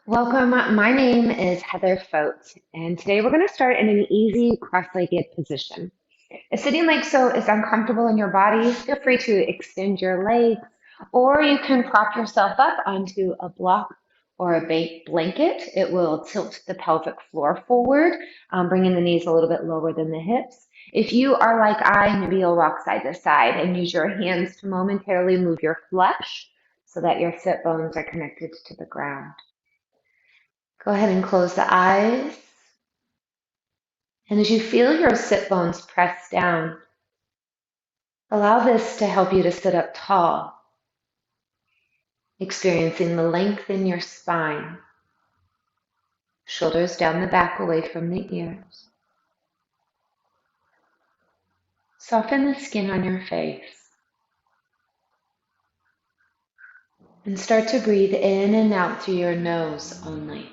Welcome. My name is Heather Fote, and today we're going to start in an easy cross-legged position. If sitting like so is uncomfortable in your body, feel free to extend your legs, or you can prop yourself up onto a block or a blanket. It will tilt the pelvic floor forward, bringing the knees a little bit lower than the hips. If you are like I, maybe you'll rock side to side and use your hands to momentarily move your flesh so that your sit bones are connected to the ground. Go ahead and close the eyes. And as you feel your sit bones press down, allow this to help you to sit up tall, experiencing the length in your spine, shoulders down the back away from the ears. Soften the skin on your face and start to breathe in and out through your nose only.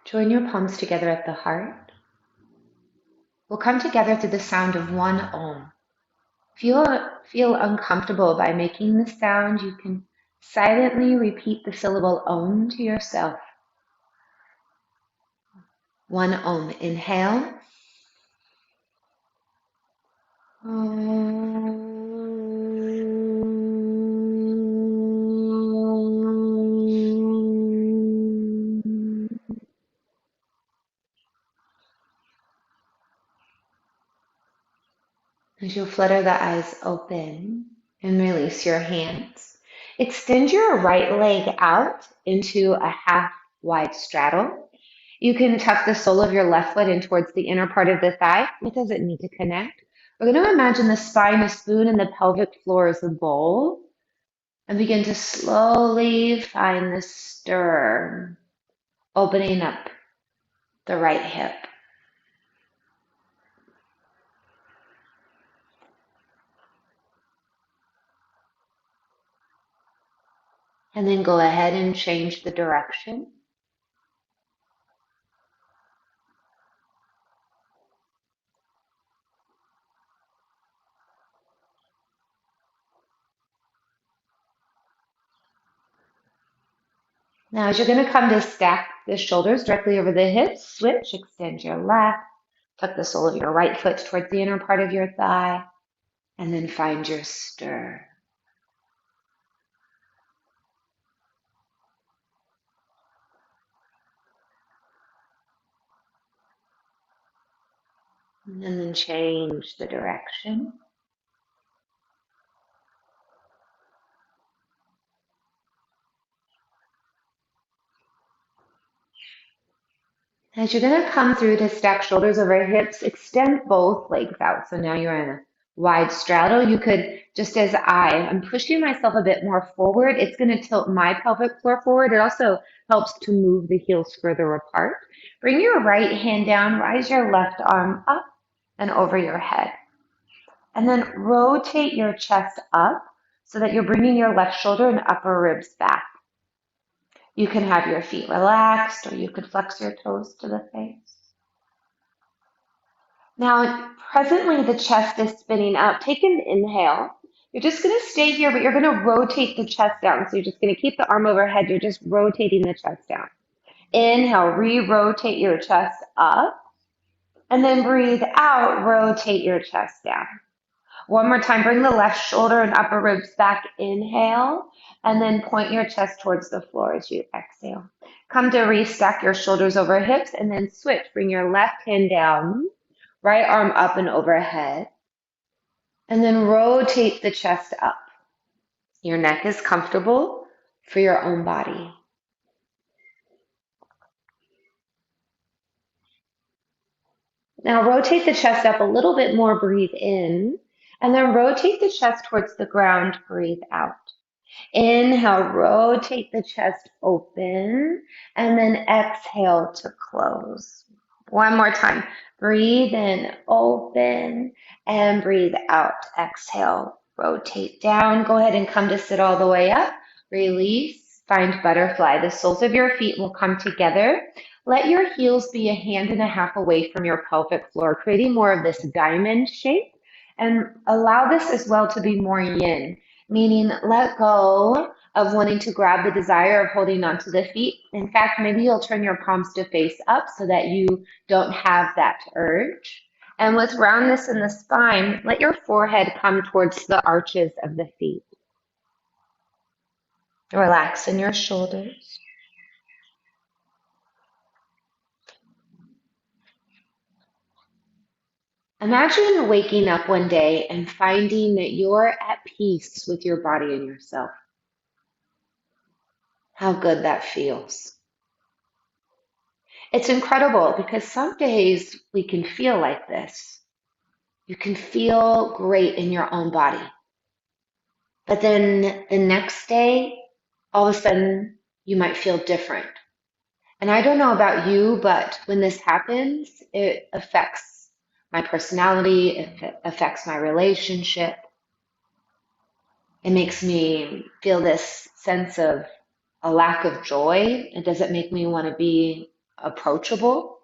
Join your palms together at the heart. We'll come together to the sound of one Om. If you feel uncomfortable by making the sound, you can silently repeat the syllable Om to yourself. One Om. Inhale. As you flutter the eyes open and release your hands, extend your right leg out into a half wide straddle. You can tuck the sole of your left foot in towards the inner part of the thigh. It doesn't need to connect. We're going to imagine the spine a spoon and the pelvic floor as a bowl, and begin to slowly find the stir, opening up the right hip. And then go ahead and change the direction. Now, as you're going to come to stack the shoulders directly over the hips, switch, extend your left, tuck the sole of your right foot towards the inner part of your thigh, and then find your stir. And then change the direction. As you're going to come through to stack shoulders over hips, extend both legs out. So now you're in a wide straddle. You could, just as I'm pushing myself a bit more forward, it's going to tilt my pelvic floor forward. It also helps to move the heels further apart. Bring your right hand down, rise your left arm up and over your head. And then rotate your chest up so that you're bringing your left shoulder and upper ribs back. You can have your feet relaxed, or you could flex your toes to the face. Now, presently the chest is spinning up. Take an inhale. You're just going to stay here, but you're going to rotate the chest down. So you're just going to keep the arm overhead. You're just rotating the chest down. Inhale, re-rotate your chest up. And then breathe out, rotate your chest down. One more time, bring the left shoulder and upper ribs back. Inhale, and then point your chest towards the floor as you exhale. Come to restack your shoulders over hips, and then switch. Bring your left hand down, right arm up and overhead, and then rotate the chest up. Your neck is comfortable for your own body. Now rotate the chest up a little bit more, breathe in, and then rotate the chest towards the ground, breathe out. Inhale, rotate the chest open, and then exhale to close. One more time. Breathe in, open, and breathe out. Exhale, rotate down. Go ahead and come to sit all the way up. Release, find butterfly. The soles of your feet will come together. Let your heels be a hand and a half away from your pelvic floor, creating more of this diamond shape. And allow this as well to be more yin, meaning let go of wanting to grab the desire of holding onto the feet. In fact, maybe you'll turn your palms to face up so that you don't have that urge. And with roundness in the spine, let your forehead come towards the arches of the feet. Relax in your shoulders. Imagine waking up one day and finding that you're at peace with your body and yourself. How good that feels. It's incredible because some days we can feel like this. You can feel great in your own body. But then the next day, all of a sudden, you might feel different. And I don't know about you, but when this happens, it affects my personality, it affects my relationship. It makes me feel this sense of a lack of joy. It doesn't make me want to be approachable.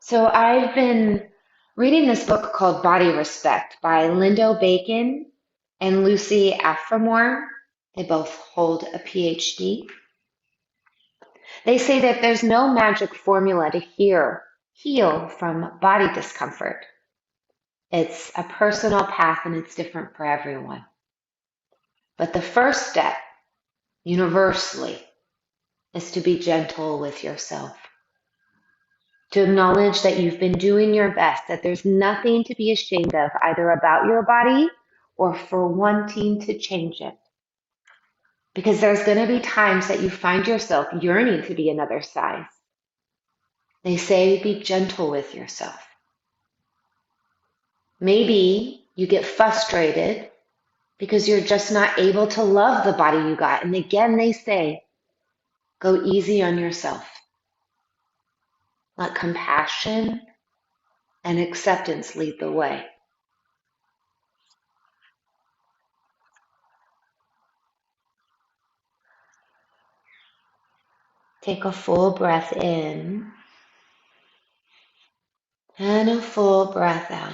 So I've been reading this book called Body Respect by Lindo Bacon and Lucy Aphramore. They both hold a PhD. They say that there's no magic formula to heal from body discomfort. It's a personal path and it's different for everyone. But the first step, universally, is to be gentle with yourself. To acknowledge that you've been doing your best, that there's nothing to be ashamed of, either about your body or for wanting to change it. Because there's going to be times that you find yourself yearning to be another size. They say be gentle with yourself. Maybe you get frustrated because you're just not able to love the body you got. And again, they say, go easy on yourself. Let compassion and acceptance lead the way. Take a full breath in and a full breath out.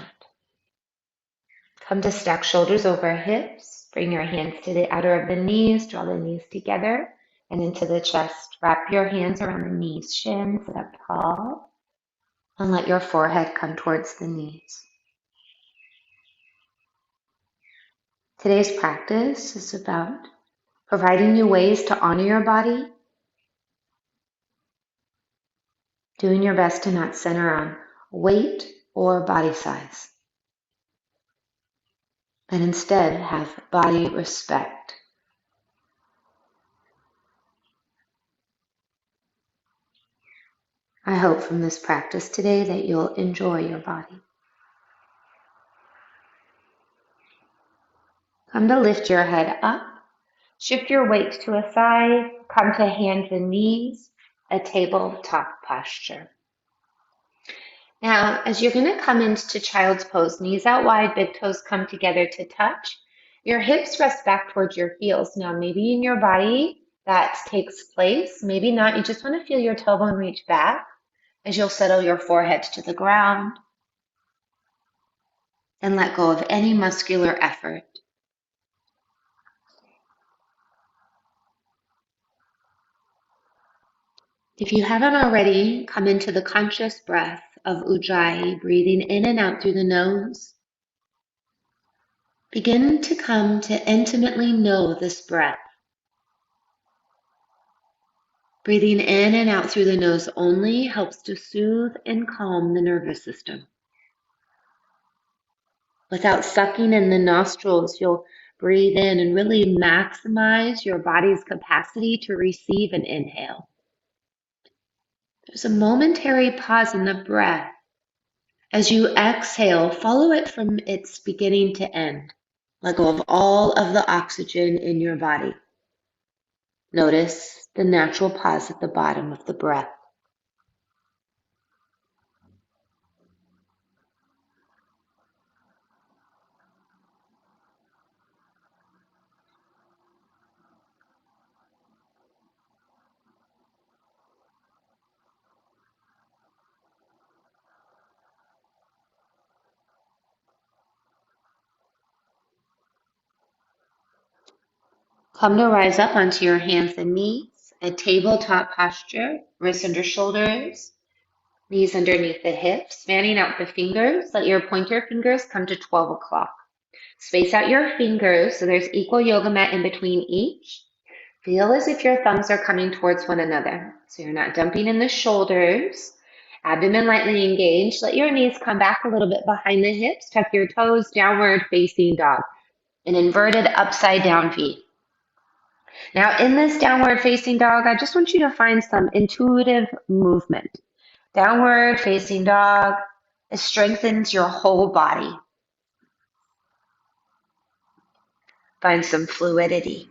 Come to stack shoulders over hips. Bring your hands to the outer of the knees. Draw the knees together and into the chest. Wrap your hands around the knees, shins, sit up tall, and let your forehead come towards the knees. Today's practice is about providing you ways to honor your body, doing your best to not center on weight or body size, and instead have body respect. I hope from this practice today that you'll enjoy your body. Come to lift your head up, shift your weight to a side, come to hands and knees, a tabletop posture. Now, as you're going to come into child's pose, knees out wide, big toes come together to touch. Your hips rest back towards your heels. Now, maybe in your body that takes place, maybe not. You just want to feel your tailbone reach back as you'll settle your forehead to the ground and let go of any muscular effort. If you haven't already, come into the conscious breath of Ujjayi, breathing in and out through the nose. Begin to come to intimately know this breath. Breathing in and out through the nose only helps to soothe and calm the nervous system. Without sucking in the nostrils, you'll breathe in and really maximize your body's capacity to receive an inhale. There's a momentary pause in the breath. As you exhale, follow it from its beginning to end. Let go of all of the oxygen in your body. Notice the natural pause at the bottom of the breath. Come to rise up onto your hands and knees, a tabletop posture, wrists under shoulders, knees underneath the hips, fanning out the fingers. Let your pointer fingers come to 12 o'clock. Space out your fingers so there's equal yoga mat in between each. Feel as if your thumbs are coming towards one another. So you're not dumping in the shoulders. Abdomen lightly engaged. Let your knees come back a little bit behind the hips. Tuck your toes, downward facing dog. An inverted upside down V. Now in this downward facing dog, I just want you to find some intuitive movement. Downward facing dog, it strengthens your whole body. Find some fluidity.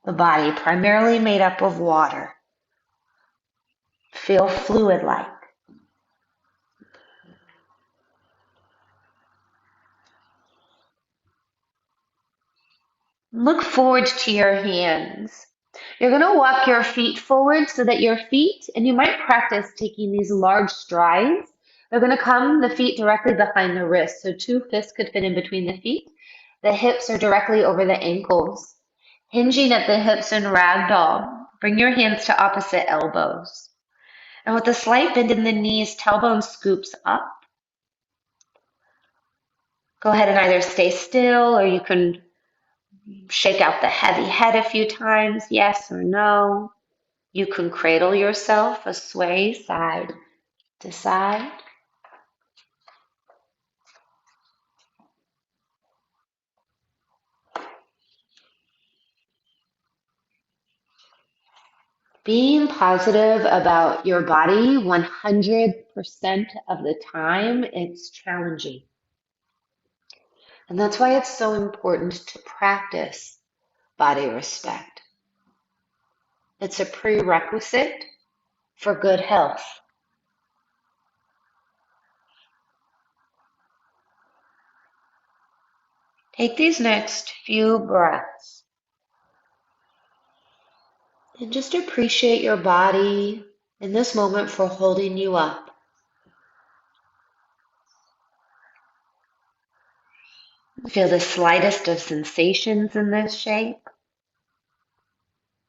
The body primarily made up of water. Feel fluid-like. Look forward to your hands. You're going to walk your feet forward so that your feet, and you might practice taking these large strides, they're going to come the feet directly behind the wrists. So 2 fists could fit in between the feet. The hips are directly over the ankles. Hinging at the hips in ragdoll, bring your hands to opposite elbows. And with a slight bend in the knees, tailbone scoops up. Go ahead and either stay still or you can shake out the heavy head a few times, yes or no. You can cradle yourself, a sway side to side. Being positive about your body 100% of the time, it's challenging. And that's why it's so important to practice body respect. It's a prerequisite for good health. Take these next few breaths and just appreciate your body in this moment for holding you up. Feel the slightest of sensations in this shape,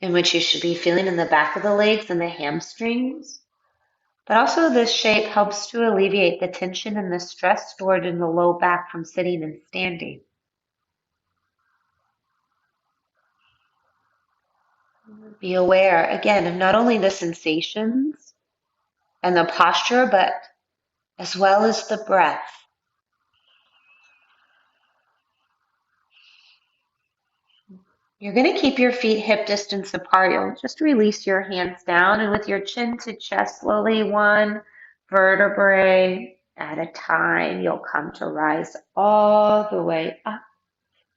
in which you should be feeling in the back of the legs and the hamstrings. But also this shape helps to alleviate the tension and the stress stored in the low back from sitting and standing. Be aware, again, of not only the sensations and the posture, but as well as the breath. You're going to keep your feet hip distance apart. You'll just release your hands down, and with your chin to chest, slowly one vertebrae at a time, you'll come to rise all the way up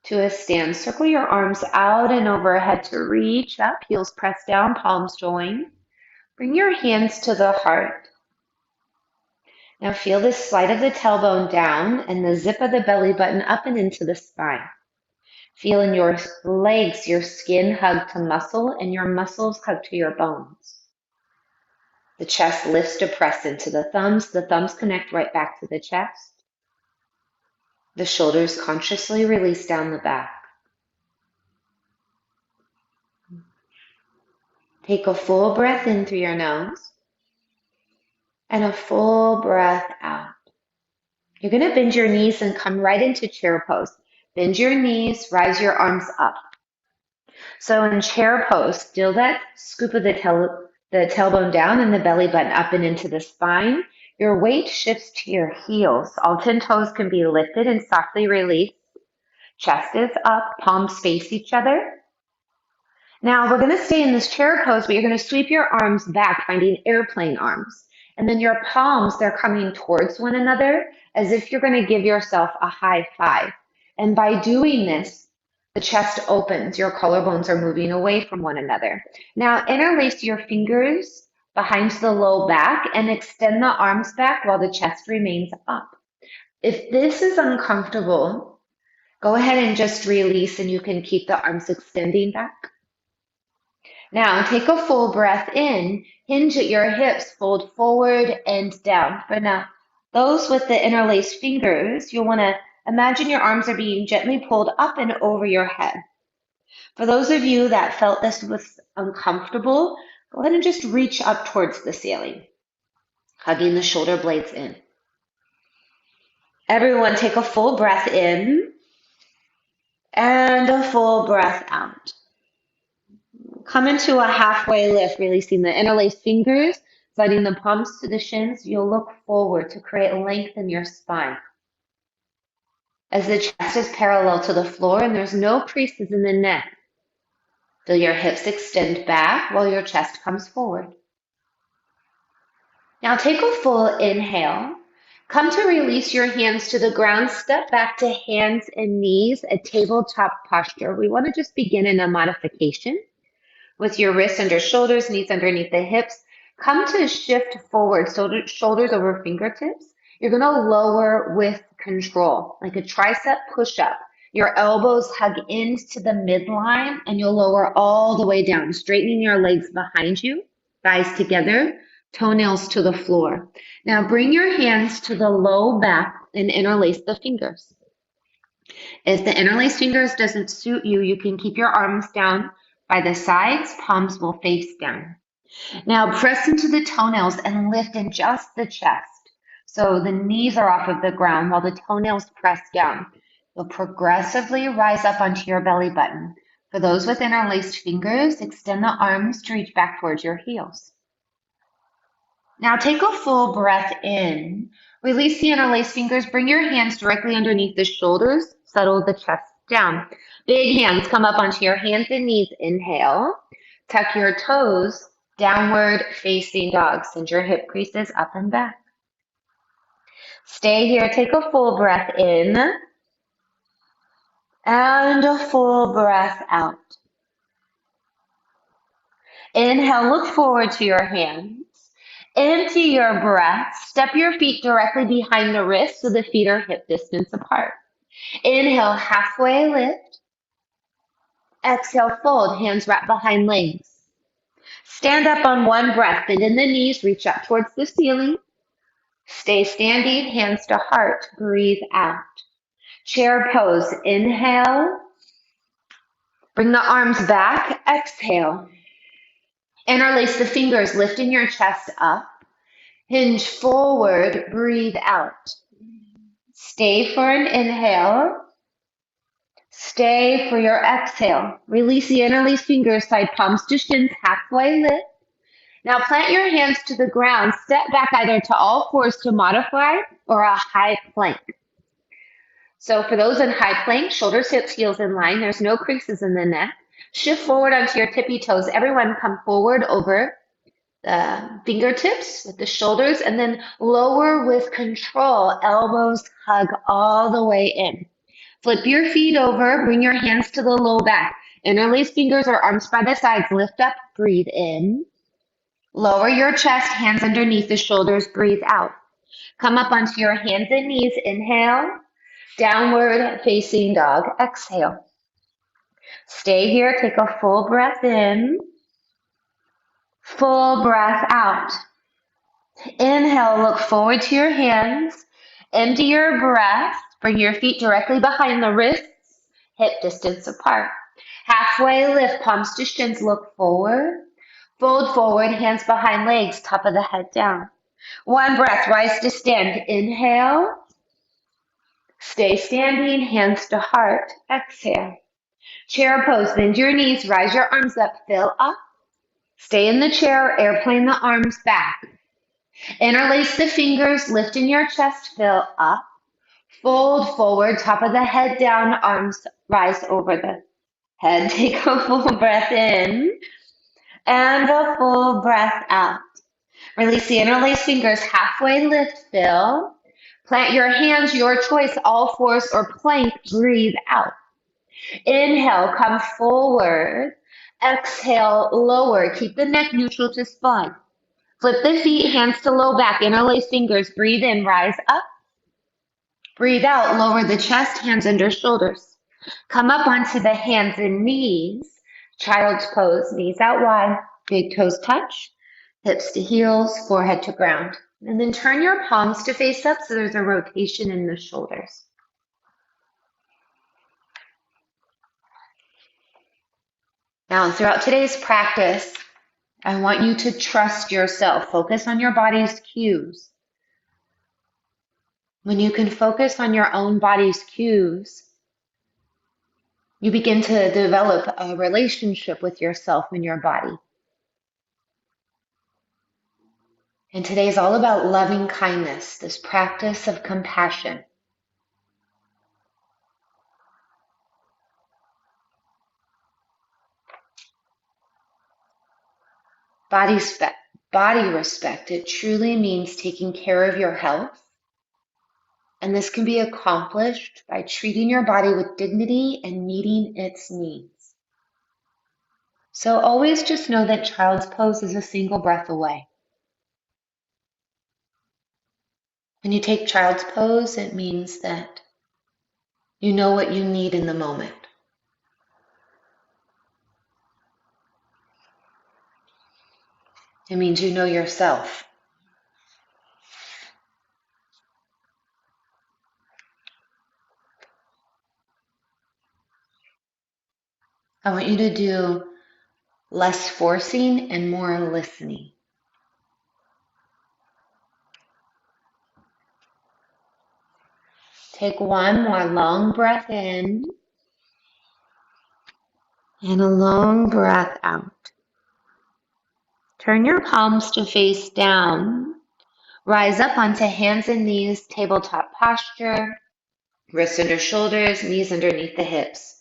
to a stand. Circle your arms out and overhead to reach up. Heels press down, palms join. Bring your hands to the heart. Now feel the slide of the tailbone down and the zip of the belly button up and into the spine. Feel in your legs, your skin hug to muscle and your muscles hug to your bones. The chest lifts to press into the thumbs. The thumbs connect right back to the chest. The shoulders consciously release down the back. Take a full breath in through your nose and a full breath out. You're going to bend your knees and come right into chair pose. Bend your knees, rise your arms up. So in chair pose, still that scoop of the tailbone down and the belly button up and into the spine. Your weight shifts to your heels. All 10 toes can be lifted and softly released. Chest is up, palms face each other. Now we're going to stay in this chair pose, but you're going to sweep your arms back, finding airplane arms. And then your palms, they're coming towards one another as if you're going to give yourself a high five. And by doing this, the chest opens, your collarbones are moving away from one another. Now interlace your fingers behind the low back and extend the arms back while the chest remains up. If this is uncomfortable, go ahead and just release and you can keep the arms extending back. Now take a full breath in, hinge at your hips, fold forward and down. But now, those with the interlaced fingers, you'll want to imagine your arms are being gently pulled up and over your head. For those of you that felt this was uncomfortable, go ahead and just reach up towards the ceiling, hugging the shoulder blades in. Everyone take a full breath in and a full breath out. Come into a halfway lift, releasing the interlaced fingers, sliding the palms to the shins. You'll look forward to create length in your spine. As the chest is parallel to the floor and there's no creases in the neck, feel your hips extend back while your chest comes forward. Now take a full inhale. Come to release your hands to the ground. Step back to hands and knees, a tabletop posture. We want to just begin in a modification. With your wrists under shoulders, knees underneath the hips, come to shift forward, shoulders over fingertips. You're going to lower with control, like a tricep push-up. Your elbows hug into the midline, and you'll lower all the way down, straightening your legs behind you, thighs together, toenails to the floor. Now bring your hands to the low back and interlace the fingers. If the interlaced fingers doesn't suit you, you can keep your arms down by the sides, palms will face down. Now press into the toenails and lift in just the chest. So the knees are off of the ground while the toenails press down. You'll progressively rise up onto your belly button. For those with interlaced fingers, extend the arms to reach back towards your heels. Now take a full breath in. Release the interlaced fingers. Bring your hands directly underneath the shoulders. Settle the chest down. Big hands come up onto your hands and knees. Inhale. Tuck your toes. Downward facing dog. Send your hip creases up and back. Stay here. Take a full breath in. And a full breath out. Inhale. Look forward to your hands. Empty your breath. Step your feet directly behind the wrists so the feet are hip distance apart. Inhale, halfway lift. Exhale, fold, hands wrap behind legs. Stand up on one breath, bend in the knees, reach up towards the ceiling. Stay standing, hands to heart, breathe out. Chair pose, inhale. Bring the arms back, exhale. Interlace the fingers, lifting your chest up. Hinge forward, breathe out. Stay for an inhale. Stay for your exhale. Release the interlaced fingers, side palms to shins, halfway lift. Now plant your hands to the ground. Step back either to all fours to modify or a high plank. So for those in high plank, shoulders, hips, heels in line. There's no creases in the neck. Shift forward onto your tippy toes. Everyone come forward over the fingertips with the shoulders and then lower with control. Elbows hug all the way in. Flip your feet over. Bring your hands to the low back. Interlace fingers or arms by the sides. Lift up. Breathe in. Lower your chest. Hands underneath the shoulders. Breathe out. Come up onto your hands and knees. Inhale. Downward facing dog. Exhale. Stay here. Take a full breath in. Full breath out. Inhale, look forward to your hands. Empty your breath. Bring your feet directly behind the wrists, hip distance apart. Halfway lift, palms to shins, look forward. Fold forward, hands behind legs, top of the head down. One breath, rise to stand. Inhale. Stay standing, hands to heart. Exhale. Chair pose, bend your knees, rise your arms up, fill up. Stay in the chair, airplane the arms back. Interlace the fingers, lift in your chest, fill up. Fold forward, top of the head down, arms rise over the head. Take a full breath in and a full breath out. Release the interlaced fingers, halfway lift, fill. Plant your hands, your choice, all fours or plank. Breathe out. Inhale, come forward. Exhale, lower. Keep the neck neutral to spine. Flip the feet, hands to low back. Interlace fingers. Breathe in, rise up. Breathe out, lower the chest, hands under shoulders. Come up onto the hands and knees. Child's pose, knees out wide, big toes touch, hips to heels, forehead to ground. And then turn your palms to face up so there's a rotation in the shoulders. Now, throughout today's practice, I want you to trust yourself. Focus on your body's cues. When you can focus on your own body's cues, you begin to develop a relationship with yourself and your body. And today is all about loving kindness, this practice of compassion. Body respect, it truly means taking care of your health. And this can be accomplished by treating your body with dignity and meeting its needs. So always just know that child's pose is a single breath away. When you take child's pose, it means that you know what you need in the moment. It means you know yourself. I want you to do less forcing and more listening. Take one more long breath in and a long breath out. Turn your palms to face down. Rise up onto hands and knees, tabletop posture. Wrists under shoulders, knees underneath the hips.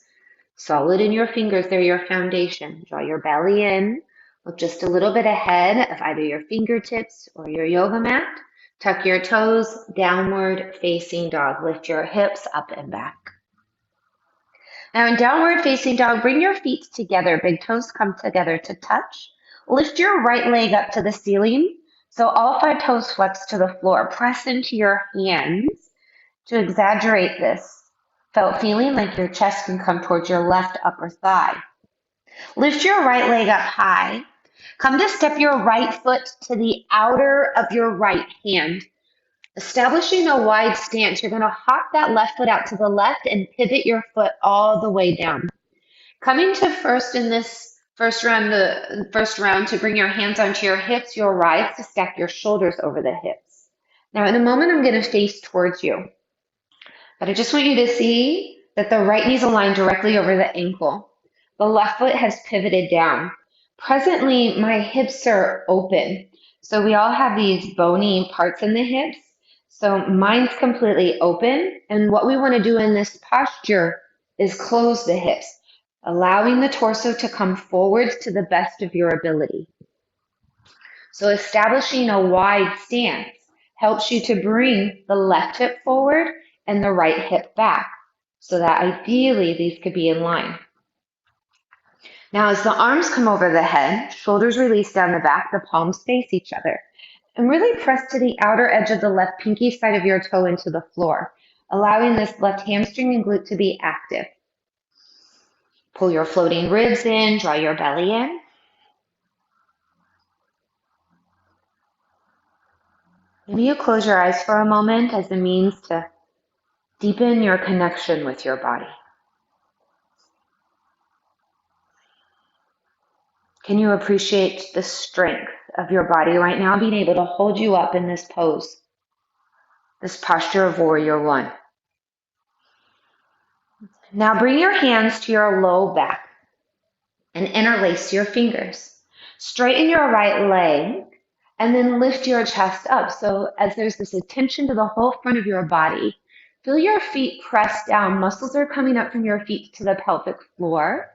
Solid in your fingers, they're your foundation. Draw your belly in. Look just a little bit ahead of either your fingertips or your yoga mat. Tuck your toes, downward facing dog. Lift your hips up and back. Now in downward facing dog, bring your feet together. Big toes come together to touch. Lift your right leg up to the ceiling. So all 5 toes flex to the floor. Press into your hands to exaggerate this felt feeling like your chest can come towards your left upper thigh. Lift your right leg up high. Come to step your right foot to the outer of your right hand. Establishing a wide stance, you're going to hop that left foot out to the left and pivot your foot all the way down. Coming to first in this first round to bring your hands onto your hips, you'll rise to stack your shoulders over the hips. Now in a moment, I'm going to face towards you. But I just want you to see that the right knee is aligned directly over the ankle. The left foot has pivoted down. Presently, my hips are open. So we all have these bony parts in the hips. So mine's completely open. And what we want to do in this posture is close the hips, allowing the torso to come forwards to the best of your ability. So establishing a wide stance helps you to bring the left hip forward and the right hip back, so that ideally these could be in line. Now as the arms come over the head, shoulders release down the back, the palms face each other. And really press to the outer edge of the left pinky side of your toe into the floor, allowing this left hamstring and glute to be active. Pull your floating ribs in, draw your belly in. Maybe you close your eyes for a moment as a means to deepen your connection with your body. Can you appreciate the strength of your body right now, being able to hold you up in this pose, this posture of warrior one? Now bring your hands to your low back and interlace your fingers. Straighten your right leg and then lift your chest up. So as there's this attention to the whole front of your body, feel your feet press down. Muscles are coming up from your feet to the pelvic floor.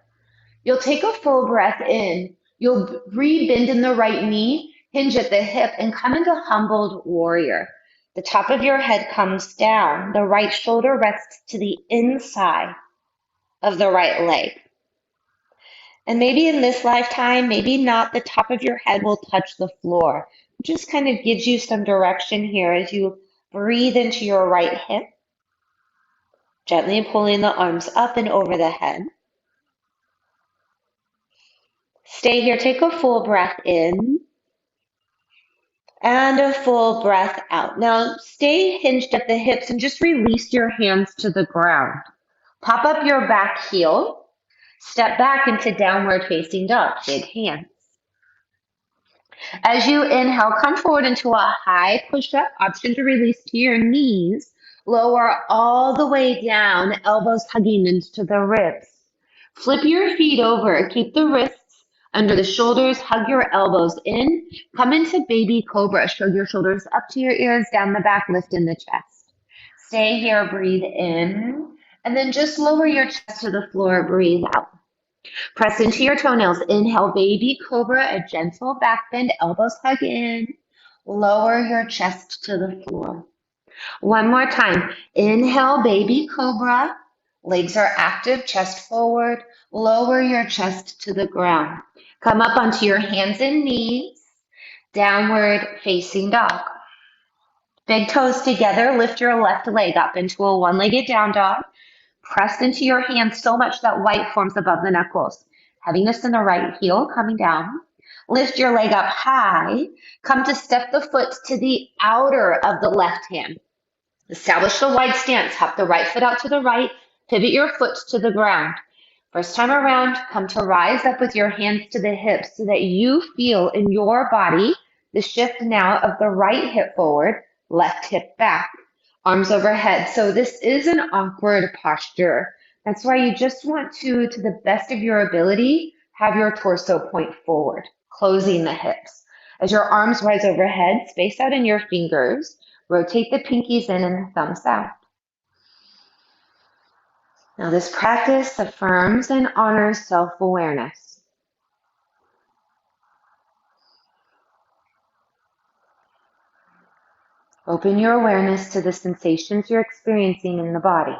You'll take a full breath in. You'll re-bend in the right knee, hinge at the hip, and come into humbled warrior. The top of your head comes down. The right shoulder rests to the inside of the right leg. And maybe in this lifetime, maybe not, the top of your head will touch the floor. It just kind of gives you some direction here as you breathe into your right hip, gently pulling the arms up and over the head. Stay here. Take a full breath in and a full breath out. Now stay hinged at the hips and just release your hands to the ground. Pop up your back heel. Step back into downward facing dog. Big hands. As you inhale, come forward into a high push-up. Option to release to your knees. Lower all the way down, elbows hugging into the ribs. Flip your feet over. Keep the wrists under the shoulders. Hug your elbows in. Come into baby cobra. Shrug your shoulders up to your ears, down the back, lift in the chest. Stay here, breathe in, and then just lower your chest to the floor, breathe out. Press into your toenails. Inhale, baby cobra, a gentle back bend, elbows hug in. Lower your chest to the floor. One more time. Inhale, baby cobra. Legs are active, chest forward. Lower your chest to the ground. Come up onto your hands and knees. Downward facing dog. Big toes together. Lift your left leg up into a one-legged down dog. Press into your hands so much that white forms above the knuckles. Heaviness in the right heel coming down. Lift your leg up high. Come to step the foot to the outer of the left hand. Establish the wide stance. Hop the right foot out to the right. Pivot your foot to the ground. First time around, come to rise up with your hands to the hips so that you feel in your body the shift now of the right hip forward, left hip back. Arms overhead. So this is an awkward posture. That's why you just want to the best of your ability, have your torso point forward, closing the hips. As your arms rise overhead, space out in your fingers. Rotate the pinkies in and the thumbs out. Now this practice affirms and honors self-awareness. Open your awareness to the sensations you're experiencing in the body.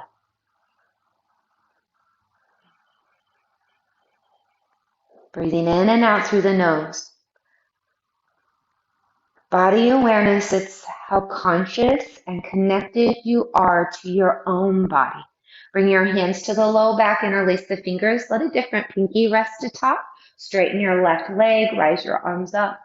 Breathing in and out through the nose. Body awareness, it's how conscious and connected you are to your own body. Bring your hands to the low back, interlace the fingers. Let a different pinky rest atop. Straighten your left leg, rise your arms up.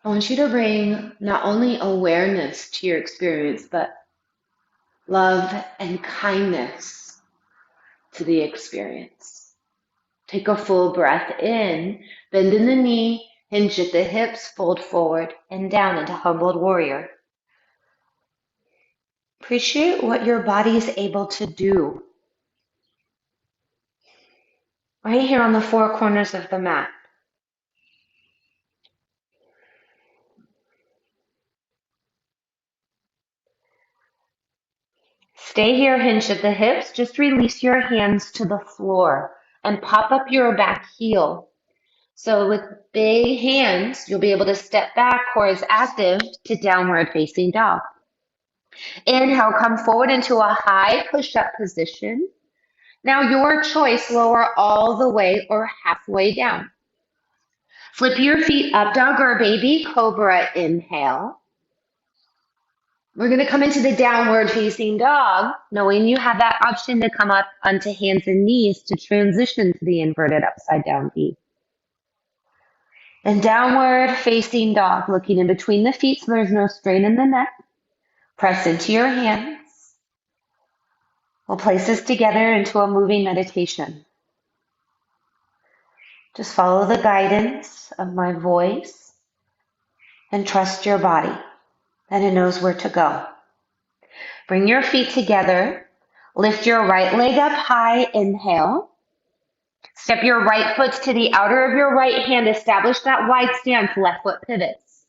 I want you to bring not only awareness to your experience, but love and kindness to the experience. Take a full breath in, bend in the knee, hinge at the hips, fold forward and down into humbled warrior. Appreciate what your body is able to do. Right here on the four corners of the mat. Stay here, hinge at the hips. Just release your hands to the floor and pop up your back heel. So with big hands, you'll be able to step back, core is active, to downward facing dog. Inhale, come forward into a high push-up position. Now your choice, lower all the way or halfway down. Flip your feet up, dog or baby cobra, inhale. We're going to come into the downward facing dog, knowing you have that option to come up onto hands and knees to transition to the inverted upside down V. And downward facing dog, looking in between the feet so there's no strain in the neck. Press into your hands. We'll place this together into a moving meditation. Just follow the guidance of my voice and trust your body that it knows where to go. Bring your feet together. Lift your right leg up high. Inhale. Step your right foot to the outer of your right hand. Establish that wide stance. Left foot pivots.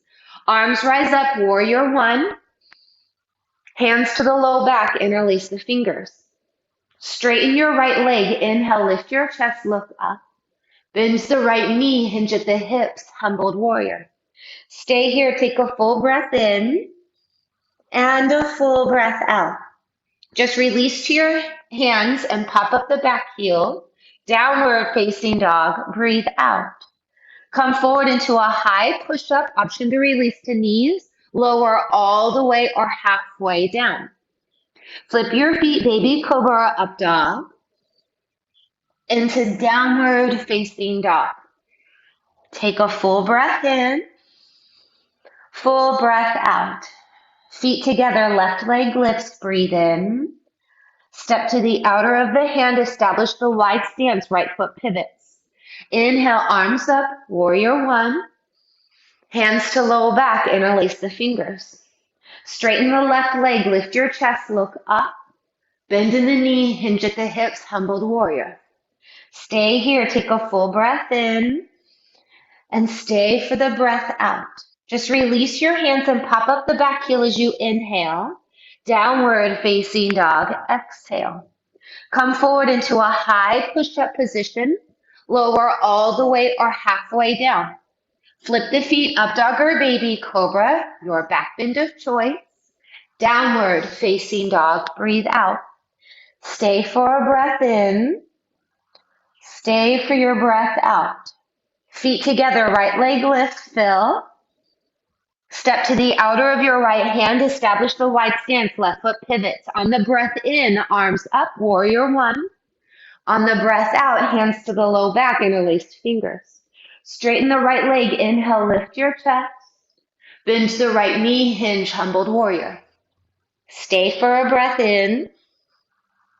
Arms rise up. Warrior one. Hands to the low back. Interlace the fingers. Straighten your right leg. Inhale, lift your chest, look up. Bend the right knee, hinge at the hips, humbled warrior. Stay here, take a full breath in and a full breath out. Just release to your hands and pop up the back heel. Downward facing dog, breathe out. Come forward into a high push-up, option to release to knees, lower all the way or halfway down. Flip your feet, baby cobra, up dog, into downward facing dog. Take a full breath in, full breath out. Feet together, left leg lifts, breathe in. Step to the outer of the hand, establish the wide stance, right foot pivots. Inhale, arms up, warrior one. Hands to low back, interlace the fingers. Straighten the left leg, lift your chest, look up. Bend in the knee, hinge at the hips, humbled warrior. Stay here, take a full breath in and stay for the breath out. Just release your hands and pop up the back heel as you inhale. Downward facing dog, exhale. Come forward into a high push-up position. Lower all the way or halfway down. Flip the feet, up dog or baby cobra, your back bend of choice. Downward facing dog, breathe out. Stay for a breath in. Stay for your breath out. Feet together, right leg lift, fill. Step to the outer of your right hand, establish the wide stance, left foot pivots. On the breath in, arms up, warrior one. On the breath out, hands to the low back, interlaced fingers. Straighten the right leg, inhale, lift your chest. Bend the right knee, hinge, humbled warrior. Stay for a breath in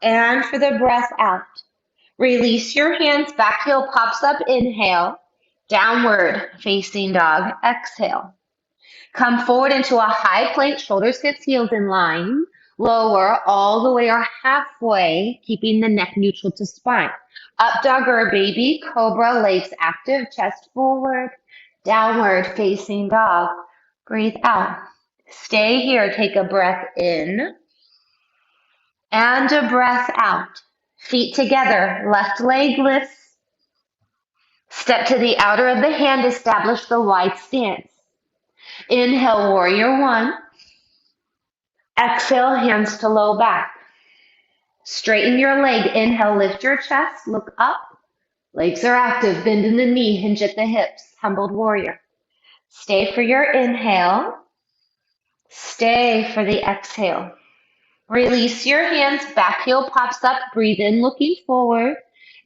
and for the breath out. Release your hands, back heel pops up, inhale. Downward facing dog, exhale. Come forward into a high plank, shoulders, hips, heels in line. Lower all the way or halfway, keeping the neck neutral to spine. Up dog or baby, cobra, legs active, chest forward. Downward facing dog, breathe out. Stay here, take a breath in and a breath out. Feet together, left leg lifts. Step to the outer of the hand, establish the wide stance. Inhale, warrior one. Exhale, hands to low back. Straighten your leg. Inhale, lift your chest, look up. Legs are active, bend in the knee, hinge at the hips, humbled warrior. Stay for your inhale. Stay for the exhale. Release your hands, back heel pops up, breathe in, looking forward.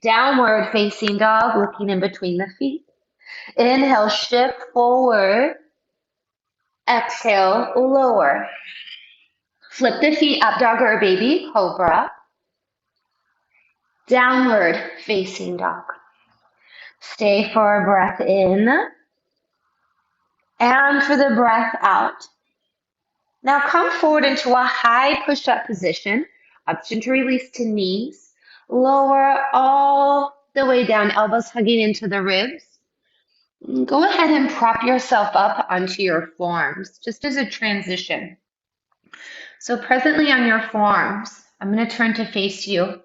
Downward facing dog, looking in between the feet. Inhale, shift forward. Exhale, lower. Flip the feet, up dog or baby cobra. Downward facing dog. Stay for a breath in and for the breath out. Now come forward into a high push-up position. Option to release to knees. Lower all the way down, elbows hugging into the ribs. Go ahead and prop yourself up onto your forearms, just as a transition. So presently on your forearms, I'm going to turn to face you.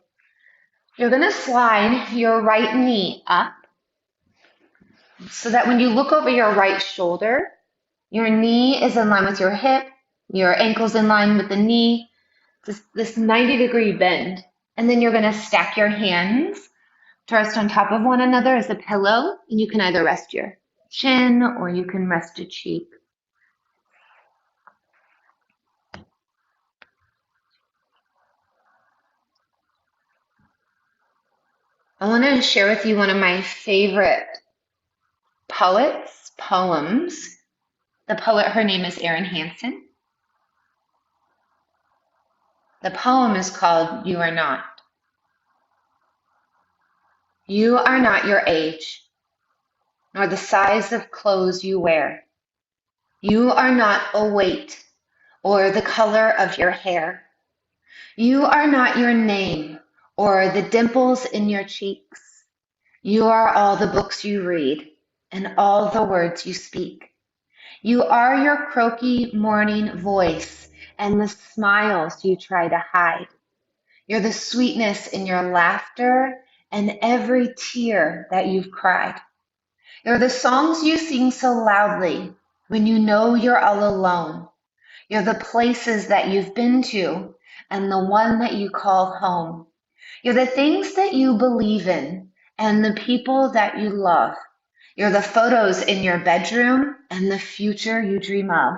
You're going to slide your right knee up so that when you look over your right shoulder, your knee is in line with your hip, your ankle's in line with the knee, this 90-degree bend. And then you're going to stack your hands to rest on top of one another as a pillow. And you can either rest your chin or you can rest a cheek. I want to share with you one of my favorite poems. The poet, her name is Erin Hansen. The poem is called You Are Not. You are not your age, nor the size of clothes you wear. You are not a weight or the color of your hair. You are not your name or the dimples in your cheeks. You are all the books you read and all the words you speak. You are your croaky morning voice and the smiles you try to hide. You're the sweetness in your laughter and every tear that you've cried. You're the songs you sing so loudly when you know you're all alone. You're the places that you've been to and the one that you call home. You're the things that you believe in and the people that you love. You're the photos in your bedroom and the future you dream of.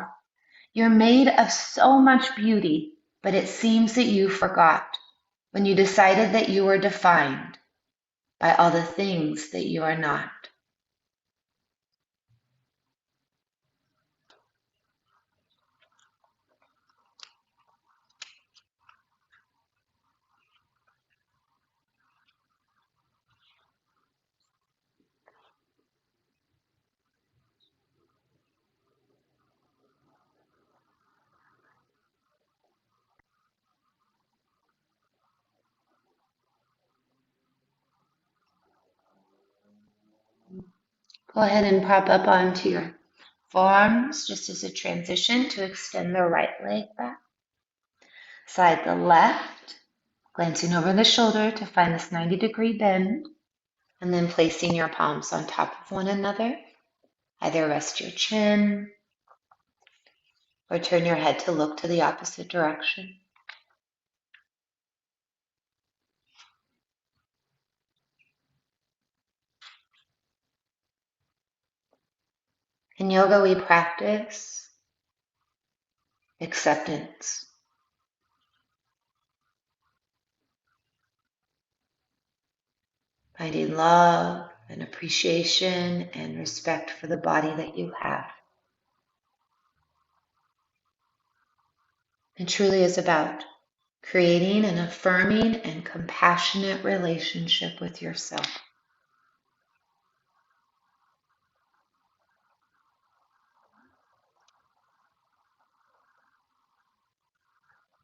You're made of so much beauty, but it seems that you forgot when you decided that you were defined by all the things that you are not. Go ahead and pop up onto your forearms just as a transition to extend the right leg back. Slide the left, glancing over the shoulder to find this 90-degree bend, and then placing your palms on top of one another. Either rest your chin or turn your head to look to the opposite direction. In yoga, we practice acceptance. Finding love and appreciation and respect for the body that you have. It truly is about creating an affirming and compassionate relationship with yourself.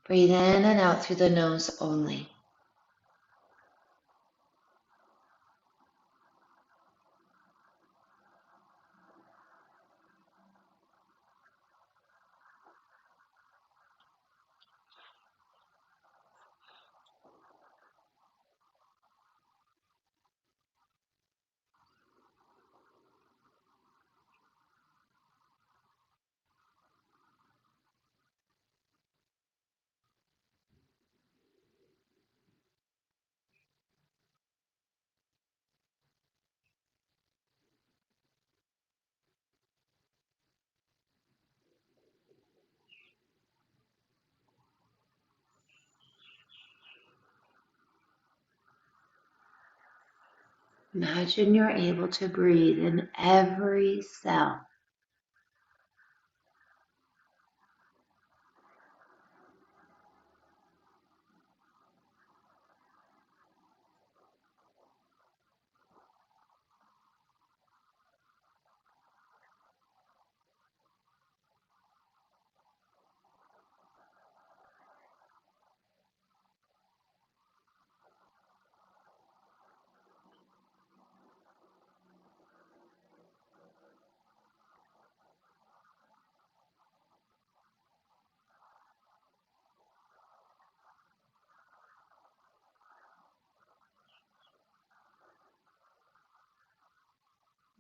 Breathe in and out through the nose only. Imagine you're able to breathe in every cell.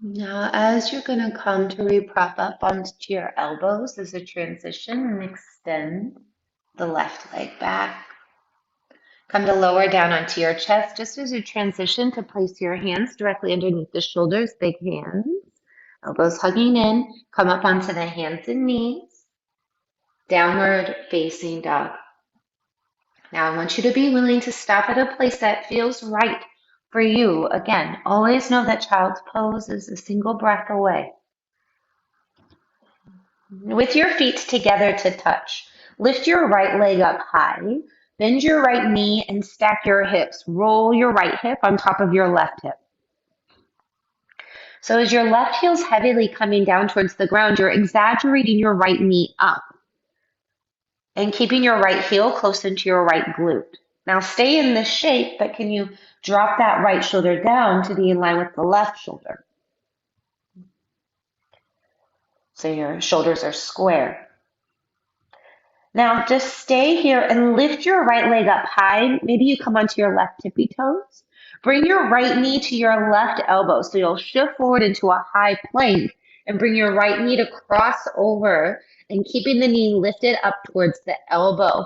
Now, as you're going to come to re-prop up onto your elbows as a transition and extend the left leg back. Come to lower down onto your chest just as you transition to place your hands directly underneath the shoulders, big hands, elbows hugging in. Come up onto the hands and knees, downward facing dog. Now I want you to be willing to stop at a place that feels right for you. Again, always know that child's pose is a single breath away. With your feet together to touch, lift your right leg up high, bend your right knee and stack your hips. Roll your right hip on top of your left hip. So as your left heel's heavily coming down towards the ground, you're exaggerating your right knee up and keeping your right heel close into your right glute. Now stay in this shape, but can you drop that right shoulder down to be in line with the left shoulder? So your shoulders are square. Now just stay here and lift your right leg up high. Maybe you come onto your left tippy toes. Bring your right knee to your left elbow. So you'll shift forward into a high plank and bring your right knee to cross over and keeping the knee lifted up towards the elbow.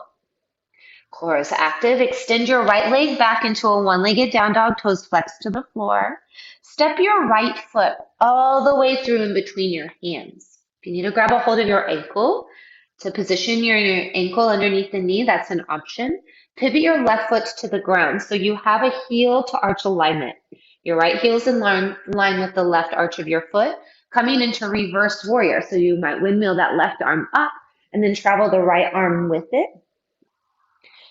Core is active. Extend your right leg back into a one-legged down dog, toes flexed to the floor. Step your right foot all the way through in between your hands. If you need to grab a hold of your ankle to position your ankle underneath the knee, that's an option. Pivot your left foot to the ground so you have a heel to arch alignment. Your right heel is in line with the left arch of your foot, coming into reverse warrior. So you might windmill that left arm up and then travel the right arm with it.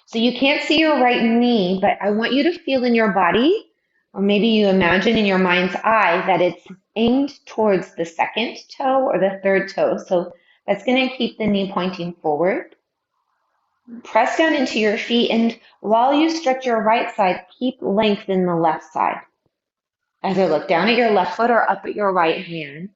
So you can't see your right knee, but I want you to feel in your body, or maybe you imagine in your mind's eye that it's aimed towards the second toe or the third toe. So that's going to keep the knee pointing forward. Press down into your feet, and while you stretch your right side, keep length in the left side. Either look down at your left foot or up at your right hand.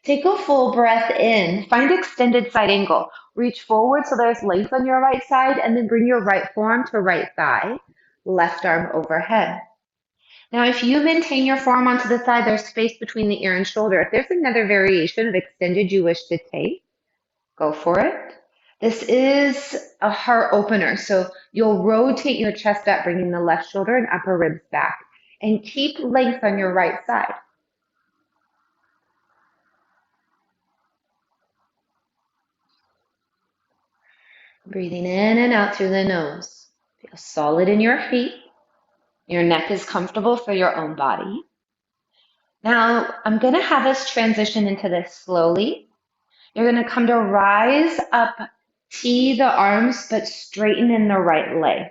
Take a full breath in. Find extended side angle. Reach forward so there's length on your right side, and then bring your right forearm to right thigh, left arm overhead. Now, if you maintain your forearm onto the side, there's space between the ear and shoulder. If there's another variation of extended you wish to take, go for it. This is a heart opener, so you'll rotate your chest up, bringing the left shoulder and upper ribs back, and keep length on your right side. Breathing in and out through the nose. Feel solid in your feet. Your neck is comfortable for your own body. Now, I'm going to have us transition into this slowly. You're going to come to rise up, tee the arms, but straighten in the right leg.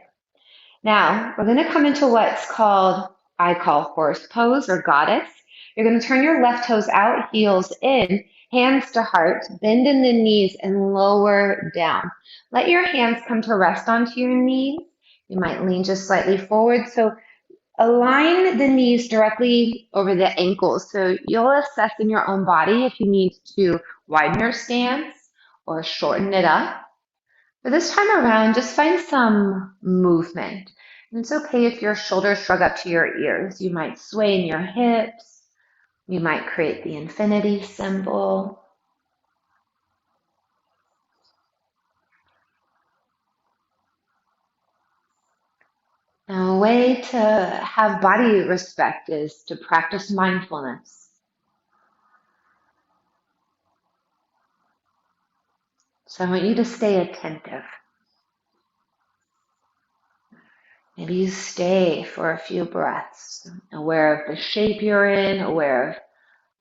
Now, we're going to come into what's called, I call horse pose or goddess. You're going to turn your left toes out, heels in, hands to heart, bend in the knees and lower down. Let your hands come to rest onto your knees. You might lean just slightly forward. So align the knees directly over the ankles. So you'll assess in your own body if you need to widen your stance or shorten it up. For this time around, just find some movement. And it's okay if your shoulders shrug up to your ears. You might sway in your hips. You might create the infinity symbol. Now, a way to have body respect is to practice mindfulness. So I want you to stay attentive. Maybe you stay for a few breaths, aware of the shape you're in, aware of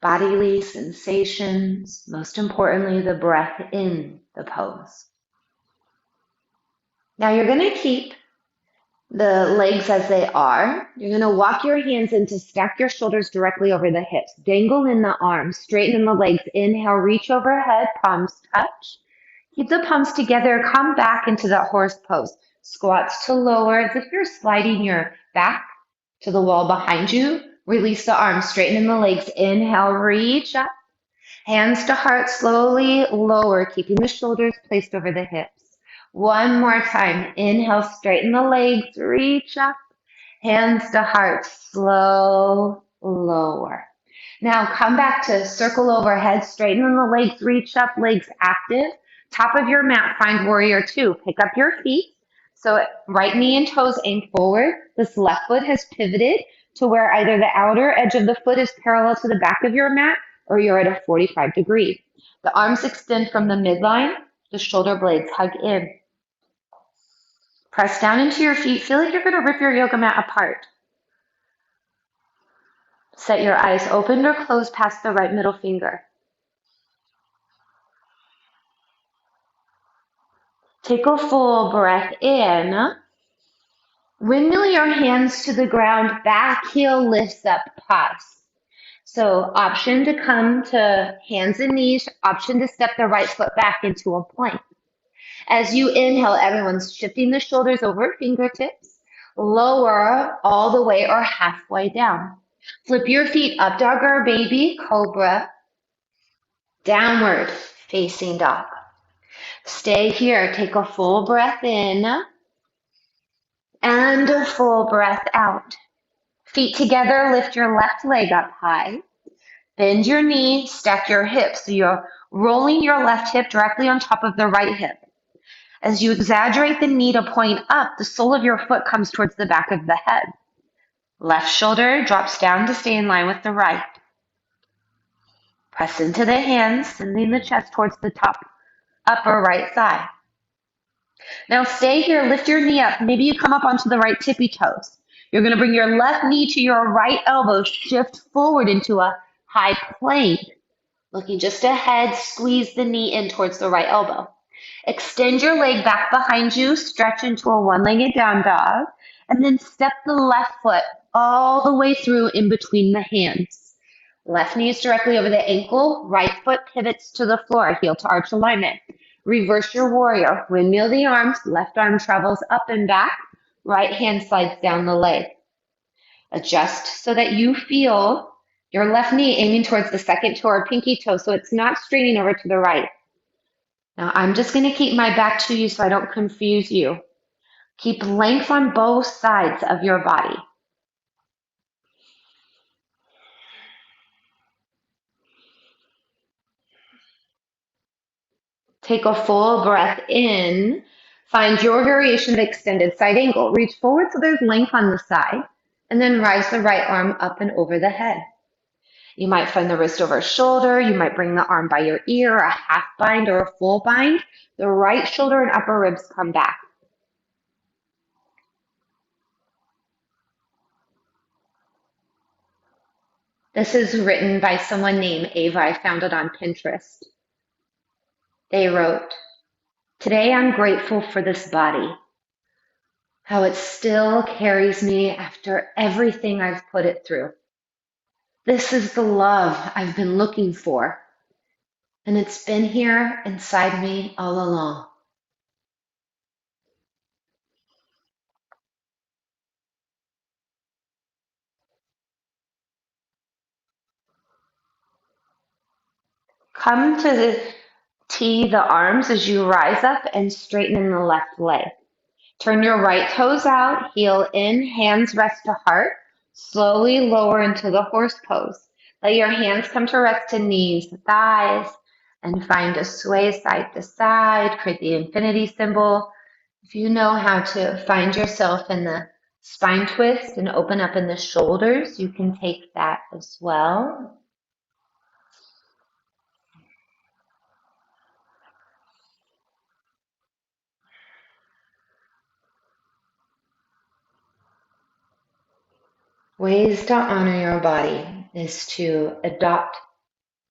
bodily sensations, most importantly, the breath in the pose. Now you're going to keep the legs as they are. You're going to walk your hands in to stack your shoulders directly over the hips. Dangle in the arms, straighten in the legs. Inhale, reach overhead, palms touch. Keep the palms together. Come back into that horse pose. Squats to lower as if you're sliding your back to the wall behind you. Release the arms, straighten in the legs. Inhale, reach up. Hands to heart, slowly lower, keeping the shoulders placed over the hips. One more time. Inhale, straighten the legs, reach up. Hands to heart, slow, lower. Now come back to circle overhead, straighten the legs, reach up, legs active. Top of your mat, find warrior two. Pick up your feet. So right knee and toes aim forward. This left foot has pivoted to where either the outer edge of the foot is parallel to the back of your mat or you're at a 45 degree. The arms extend from the midline. The shoulder blades hug in. Press down into your feet. Feel like you're going to rip your yoga mat apart. Set your eyes open or closed past the right middle finger. Take a full breath in. Windmill your hands to the ground. Back heel lifts up. Pause. So option to come to hands and knees. Option to step the right foot back into a plank. As you inhale, everyone's shifting the shoulders over fingertips. Lower all the way or halfway down. Flip your feet up, dog or baby, cobra. Downward facing dog. Stay here. Take a full breath in and a full breath out. Feet together, lift your left leg up high. Bend your knee, stack your hips. So you're rolling your left hip directly on top of the right hip. As you exaggerate the knee to point up, the sole of your foot comes towards the back of the head. Left shoulder drops down to stay in line with the right. Press into the hands, sending the chest towards the top upper right thigh. Now stay here, lift your knee up. Maybe you come up onto the right tippy toes. You're going to bring your left knee to your right elbow, shift forward into a high plank. Looking just ahead, squeeze the knee in towards the right elbow. Extend your leg back behind you, stretch into a one-legged down dog, and then step the left foot all the way through in between the hands. Left knee is directly over the ankle, right foot pivots to the floor, heel to arch alignment. Reverse your warrior. Windmill the arms, left arm travels up and back, right hand slides down the leg. Adjust so that you feel your left knee aiming towards the second toe or pinky toe so it's not straining over to the right. Now I'm just going to keep my back to you so I don't confuse you. Keep length on both sides of your body. Take a full breath in. Find your variation of extended side angle. Reach forward so there's length on the side, and then rise the right arm up and over the head. You might find the wrist over shoulder. You might bring the arm by your ear, a half bind or a full bind. The right shoulder and upper ribs come back. This is written by someone named Ava. I found it on Pinterest. They wrote, "Today I'm grateful for this body, how it still carries me after everything I've put it through. This is the love I've been looking for, and it's been here inside me all along." Come to tee the arms as you rise up and straighten in the left leg. Turn your right toes out, heel in, hands rest to heart. Slowly lower into the horse pose. Let your hands come to rest to knees, thighs, and find a sway side to side. Create the infinity symbol. If you know how to find yourself in the spine twist and open up in the shoulders, you can take that as well. Ways to honor your body is to adopt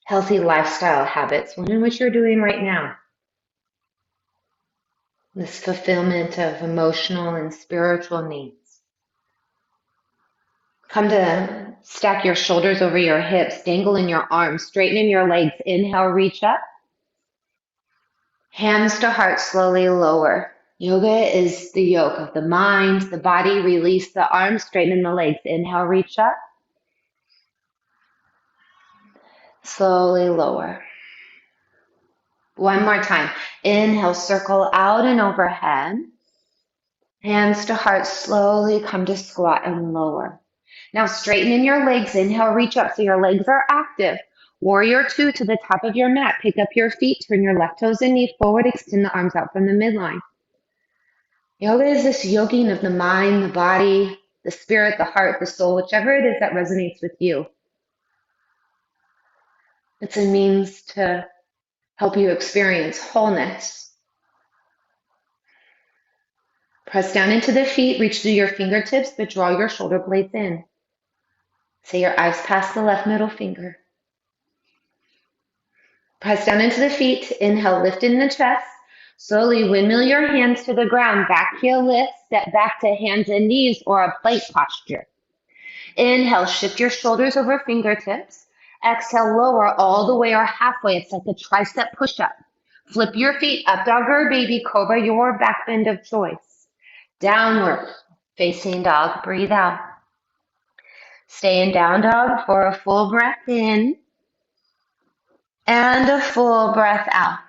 healthy lifestyle habits, one in which you're doing right now. This fulfillment of emotional and spiritual needs. Come to stack your shoulders over your hips, dangle in your arms, straighten in your legs. Inhale, reach up. Hands to heart, slowly lower. Yoga is the yoke of the mind, the body. Release the arms, straighten the legs. Inhale, reach up. Slowly lower. One more time. Inhale, circle out and overhead. Hands to heart, slowly come to squat and lower. Now straighten in your legs. Inhale, reach up so your legs are active. Warrior two to the top of your mat. Pick up your feet, turn your left toes and knee forward, extend the arms out from the midline. Yoga is this yoking of the mind, the body, the spirit, the heart, the soul, whichever it is that resonates with you. It's a means to help you experience wholeness. Press down into the feet, reach through your fingertips, but draw your shoulder blades in. Say your eyes past the left middle finger. Press down into the feet. Inhale, lift in the chest. Slowly windmill your hands to the ground. Back heel lift, step back to hands and knees or a plank posture. Inhale, shift your shoulders over fingertips. Exhale, lower all the way or halfway. It's like a tricep push-up. Flip your feet, up dog or baby cobra, your back bend of choice. Downward facing dog, breathe out. Stay in down dog for a full breath in and a full breath out.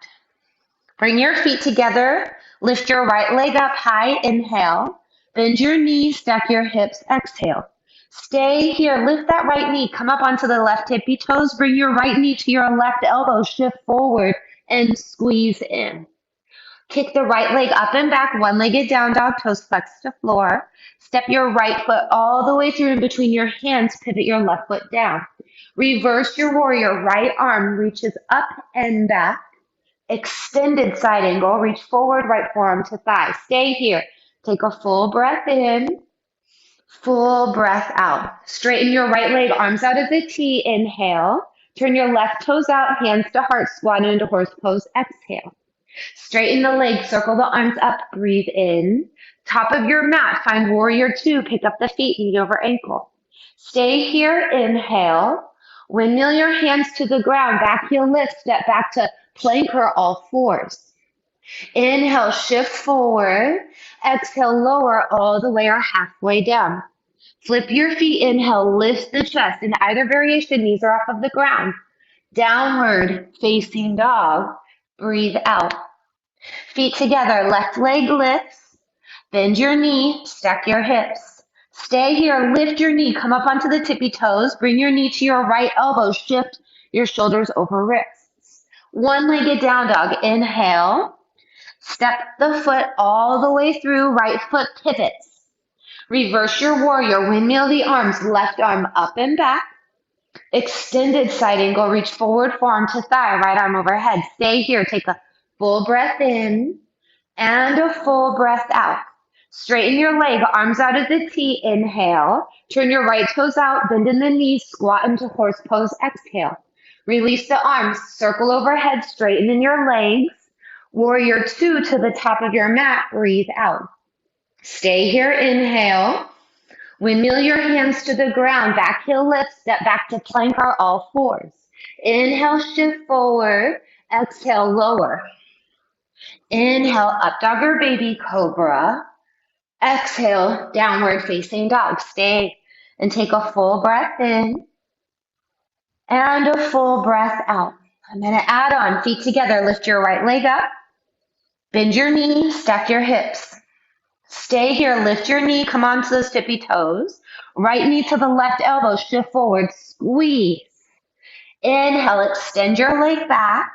Bring your feet together. Lift your right leg up high. Inhale. Bend your knees. Stack your hips. Exhale. Stay here. Lift that right knee. Come up onto the left tippy toes. Bring your right knee to your left elbow. Shift forward and squeeze in. Kick the right leg up and back, one-legged down dog, toes flexed to floor. Step your right foot all the way through in between your hands. Pivot your left foot down. Reverse your warrior. Right arm reaches up and back. Extended side angle. Reach forward, right forearm to thigh. Stay here. Take a full breath in. Full breath out. Straighten your right leg, arms out as a T. Inhale. Turn your left toes out, hands to heart, squat into horse pose. Exhale. Straighten the legs, circle the arms up, breathe in. Top of your mat, find warrior two, pick up the feet, knee over ankle. Stay here, inhale. Windmill your hands to the ground, back heel lift, step back to plank or all fours. Inhale, shift forward. Exhale, lower all the way or halfway down. Flip your feet, inhale, lift the chest. In either variation, knees are off of the ground. Downward facing dog. Breathe out. Feet together, left leg lifts. Bend your knee, stack your hips. Stay here, lift your knee, come up onto the tippy toes. Bring your knee to your right elbow, shift your shoulders over wrists. One-legged down dog, inhale. Step the foot all the way through, right foot pivots. Reverse your warrior, windmill the arms, left arm up and back. Extended side angle, reach forward, forearm to thigh, right arm overhead. Stay here, take a full breath in and a full breath out. Straighten your leg, arms out as a T, inhale. Turn your right toes out, bend in the knees, squat into horse pose, exhale. Release the arms, circle overhead, straighten in your legs. Warrior two to the top of your mat, breathe out. Stay here, inhale. Windmill your hands to the ground, back heel lift, step back to plank or all fours. Inhale, shift forward. Exhale, lower. Inhale, up dog or baby cobra. Exhale, downward facing dog. Stay and take a full breath in and a full breath out. I'm going to add on feet together. Lift your right leg up. Bend your knee, stack your hips. Stay here, lift your knee, come onto those tippy toes. Right knee to the left elbow, shift forward, squeeze. Inhale, extend your leg back.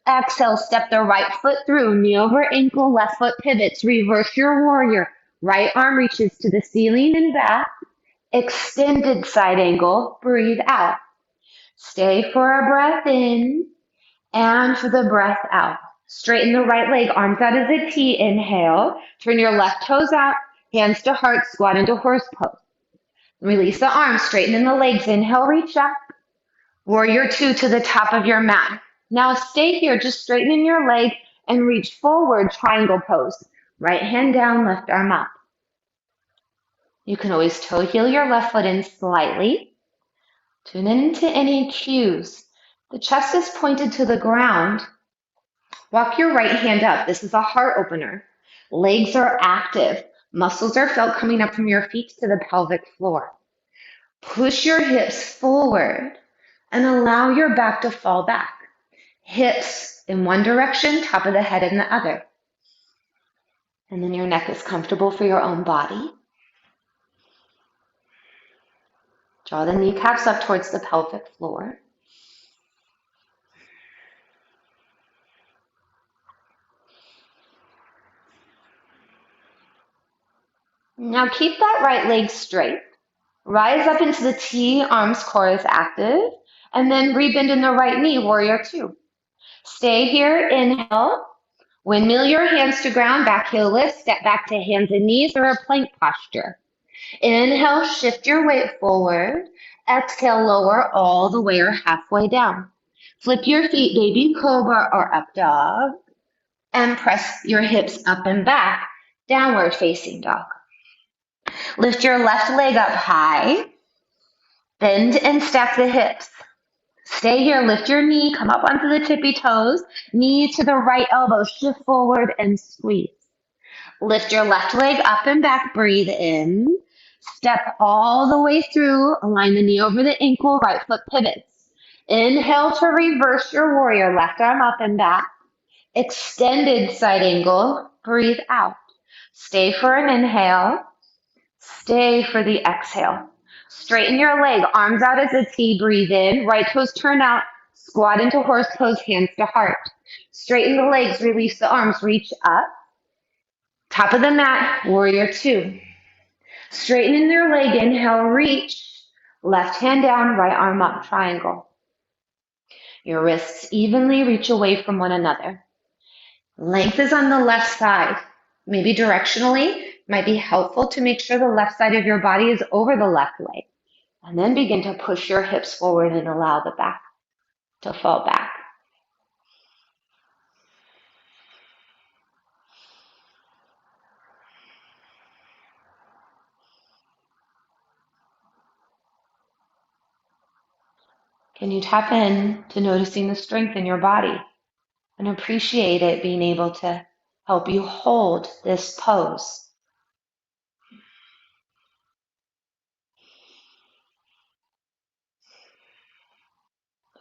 Exhale, step the right foot through, knee over ankle, left foot pivots. Reverse your warrior. Right arm reaches to the ceiling and back. Extended side angle, breathe out. Stay for a breath in and for the breath out. Straighten the right leg, arms out as a T, inhale. Turn your left toes out, hands to heart, squat into horse pose. Release the arms, straighten in the legs, inhale, reach up. Warrior two to the top of your mat. Now stay here, just straighten in your leg and reach forward, triangle pose. Right hand down, left arm up. You can always toe heel your left foot in slightly. Tune into any cues. The chest is pointed to the ground. Walk your right hand up. This is a heart opener. Legs are active. Muscles are felt coming up from your feet to the pelvic floor. Push your hips forward and allow your back to fall back. Hips in one direction, top of the head in the other. And then your neck is comfortable for your own body. Draw the kneecaps up towards the pelvic floor. Now keep that right leg straight. Rise up into the T, arms, core is active, and then rebend in the right knee, warrior two. Stay here, inhale. Windmill your hands to ground, back heel lift, step back to hands and knees or a plank posture. Inhale, shift your weight forward. Exhale, lower all the way or halfway down. Flip your feet, baby cobra or up dog, and press your hips up and back, downward facing dog. Lift your left leg up high. Bend and stack the hips. Stay here, lift your knee, come up onto the tippy toes, knee to the right elbow, shift forward and squeeze. Lift your left leg up and back, breathe in. Step all the way through, align the knee over the ankle, right foot pivots. Inhale to reverse your warrior, left arm up and back. Extended side angle, breathe out. Stay for an inhale, stay for the exhale. Straighten your leg, arms out as a T, breathe in, right toes turn out, squat into horse pose, hands to heart. Straighten the legs, release the arms, reach up. Top of the mat, warrior two. Straighten in their leg, inhale, reach. Left hand down, right arm up, triangle. Your wrists evenly reach away from one another. Length is on the left side. Maybe directionally, might be helpful to make sure the left side of your body is over the left leg. And then begin to push your hips forward and allow the back to fall back. Can you tap in to noticing the strength in your body and appreciate it being able to help you hold this pose?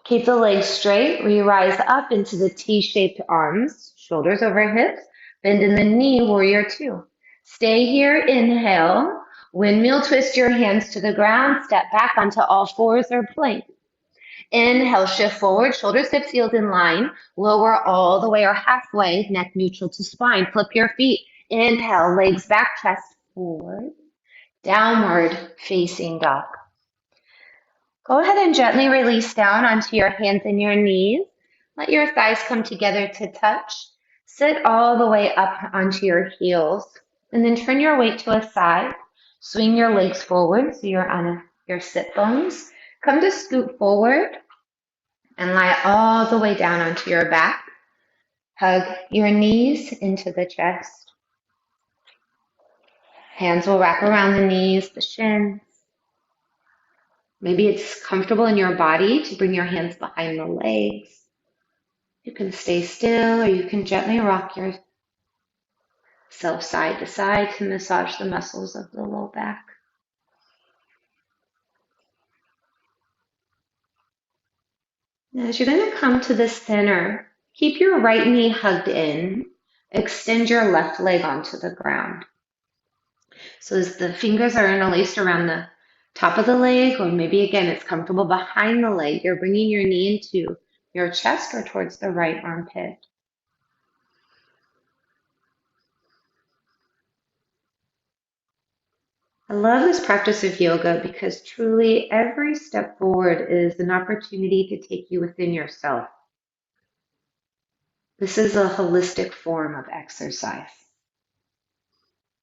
Keep the legs straight. We rise up into the T-shaped arms, shoulders over hips. Bend in the knee, warrior two. Stay here, inhale. Windmill twist your hands to the ground. Step back onto all fours or plank. Inhale, shift forward, shoulders, hips, heels in line. Lower all the way or halfway, neck neutral to spine. Flip your feet. Inhale, legs back, chest forward. Downward facing dog. Go ahead and gently release down onto your hands and your knees. Let your thighs come together to touch. Sit all the way up onto your heels and then turn your weight to a side. Swing your legs forward so you're on your sit bones. Come to scoot forward and lie all the way down onto your back. Hug your knees into the chest. Hands will wrap around the knees, the shins. Maybe it's comfortable in your body to bring your hands behind the legs. You can stay still or you can gently rock yourself side to side to massage the muscles of the low back. Now, as you're going to come to the center, keep your right knee hugged in. Extend your left leg onto the ground. So as the fingers are interlaced around the top of the leg, or maybe again it's comfortable behind the leg, you're bringing your knee into your chest or towards the right armpit. I love this practice of yoga because truly every step forward is an opportunity to take you within yourself. This is a holistic form of exercise.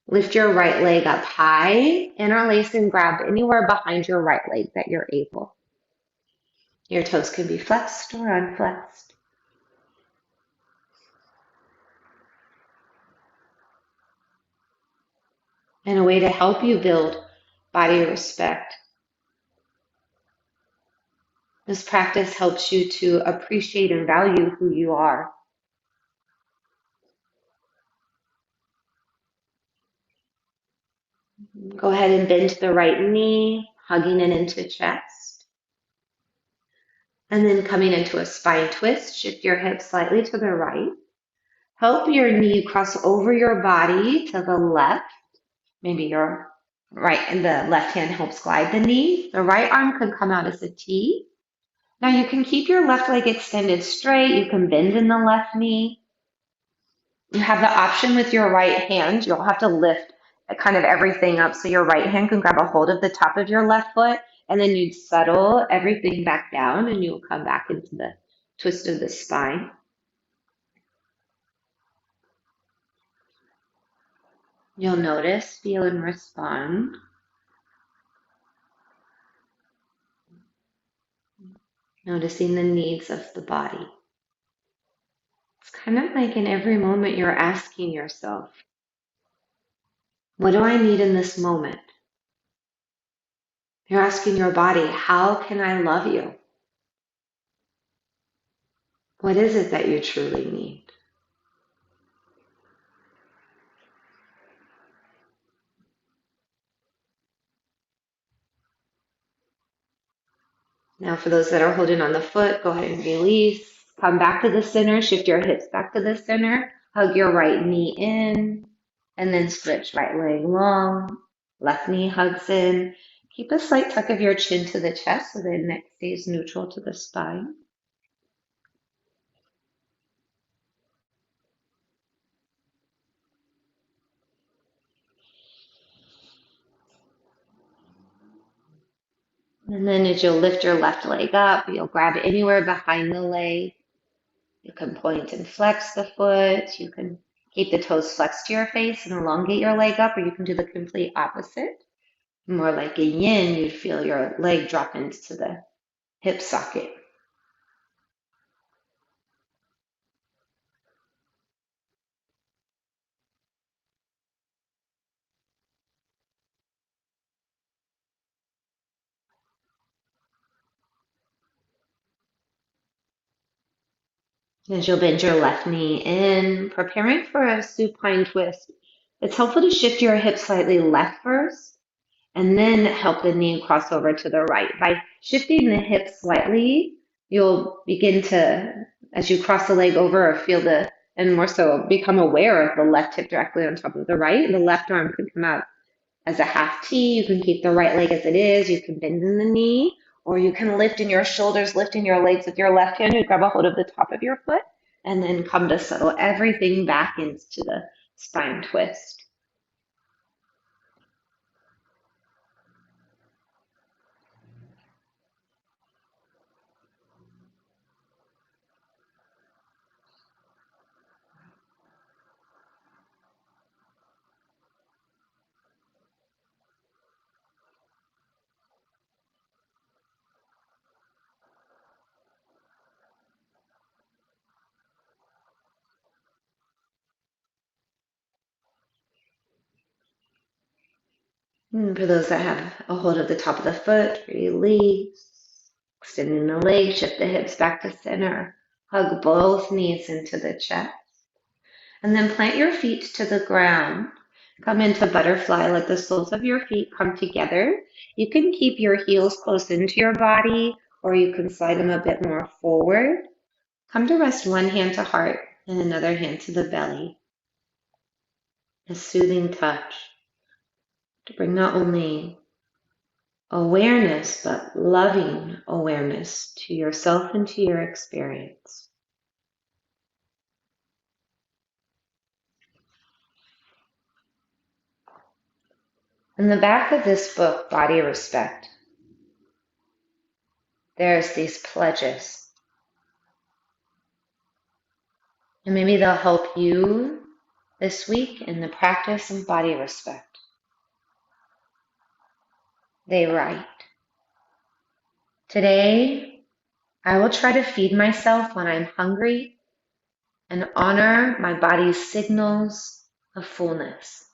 Lift your right leg up high, interlace and grab anywhere behind your right leg that you're able. Your toes can be flexed or unflexed. And a way to help you build body respect. This practice helps you to appreciate and value who you are. Go ahead and bend the right knee, hugging it into chest. And then coming into a spine twist, shift your hips slightly to the right. Help your knee cross over your body to the left. Maybe your right and the left hand helps glide the knee. The right arm could come out as a T. Now you can keep your left leg extended straight. You can bend in the left knee. You have the option with your right hand. You'll have to lift kind of everything up so your right hand can grab a hold of the top of your left foot, and then you'd settle everything back down and you'll come back into the twist of the spine. You'll notice, feel, and respond. Noticing the needs of the body. It's kind of like in every moment you're asking yourself, what do I need in this moment? You're asking your body, how can I love you? What is it that you truly need? Now for those that are holding on the foot, go ahead and release. Come back to the center, shift your hips back to the center, hug your right knee in, and then switch right leg long, left knee hugs in. Keep a slight tuck of your chin to the chest so the neck stays neutral to the spine. And then as you'll lift your left leg up, you'll grab it anywhere behind the leg. You can point and flex the foot. You can keep the toes flexed to your face and elongate your leg up, or you can do the complete opposite. More like a yin, you'd feel your leg drop into the hip socket. As you'll bend your left knee in, preparing for a supine twist, it's helpful to shift your hip slightly left first and then help the knee cross over to the right. By shifting the hip slightly, you'll begin to, as you cross the leg over, feel and more so become aware of the left hip directly on top of the right. The left arm can come out as a half T. You can keep the right leg as it is. You can bend in the knee, or you can lift in your shoulders, lifting your legs with your left hand. You grab a hold of the top of your foot and then come to settle everything back into the spine twist. And for those that have a hold of the top of the foot, release. Extending the leg, shift the hips back to center. Hug both knees into the chest. And then plant your feet to the ground. Come into butterfly. Let the soles of your feet come together. You can keep your heels close into your body, or you can slide them a bit more forward. Come to rest one hand to heart and another hand to the belly. A soothing touch to bring not only awareness, but loving awareness to yourself and to your experience. In the back of this book, Body Respect, there's these pledges. And maybe they'll help you this week in the practice of body respect. They write, "Today, I will try to feed myself when I'm hungry and honor my body's signals of fullness.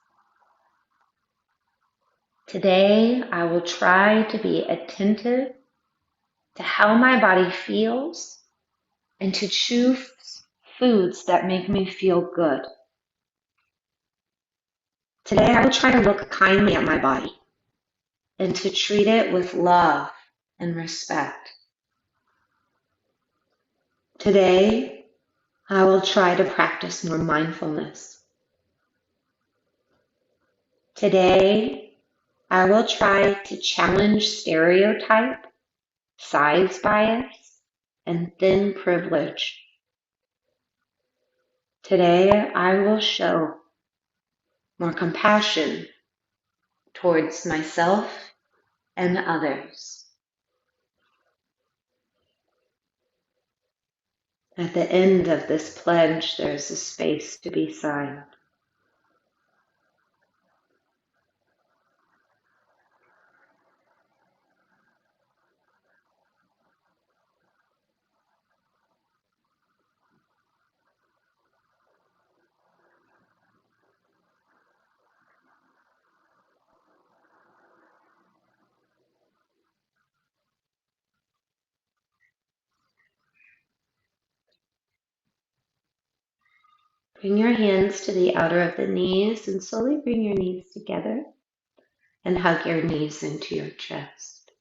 Today, I will try to be attentive to how my body feels and to choose foods that make me feel good. Today, I will try to look kindly at my body and to treat it with love and respect. Today, I will try to practice more mindfulness. Today, I will try to challenge stereotype, size bias, and thin privilege. Today, I will show more compassion towards myself and others." At the end of this pledge, there's a space to be signed. Bring your hands to the outer of the knees and slowly bring your knees together and hug your knees into your chest.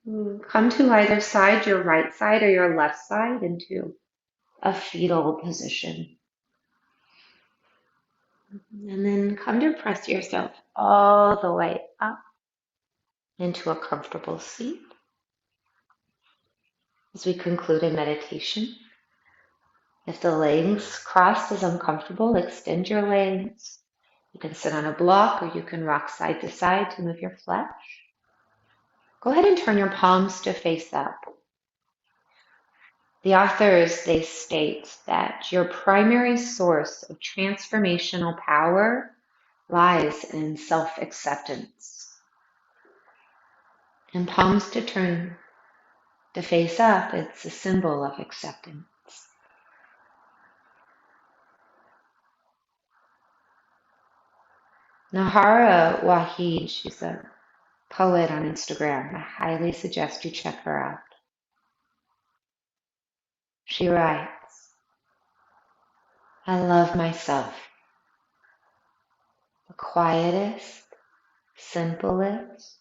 Come to either side, your right side or your left side, into a fetal position. And then come to press yourself all the way up into a comfortable seat. As we conclude a meditation, if the legs crossed is uncomfortable, extend your legs. You can sit on a block or you can rock side to side to move your flesh. Go ahead and turn your palms to face up. The authors, they state that your primary source of transformational power lies in self-acceptance. And palms to turn to face up, it's a symbol of acceptance. Nahara Wahid, she's a poet on Instagram. I highly suggest you check her out. She writes, I love myself, the quietest, simplest,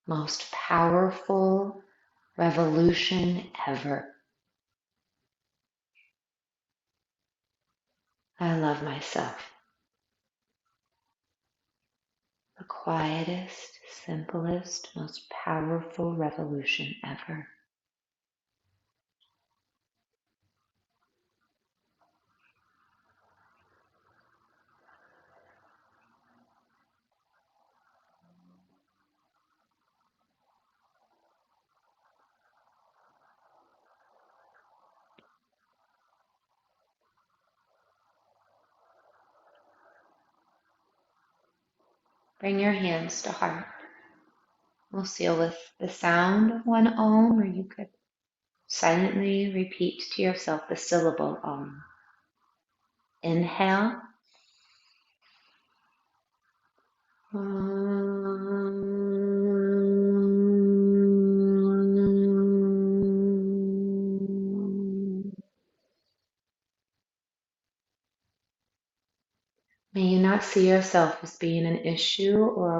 most powerful revolution ever. I love myself, the quietest, simplest, most powerful revolution ever. Bring your hands to heart. We'll seal with the sound of one Om, or you could silently repeat to yourself the syllable Om. Inhale. May you not see yourself as being an issue or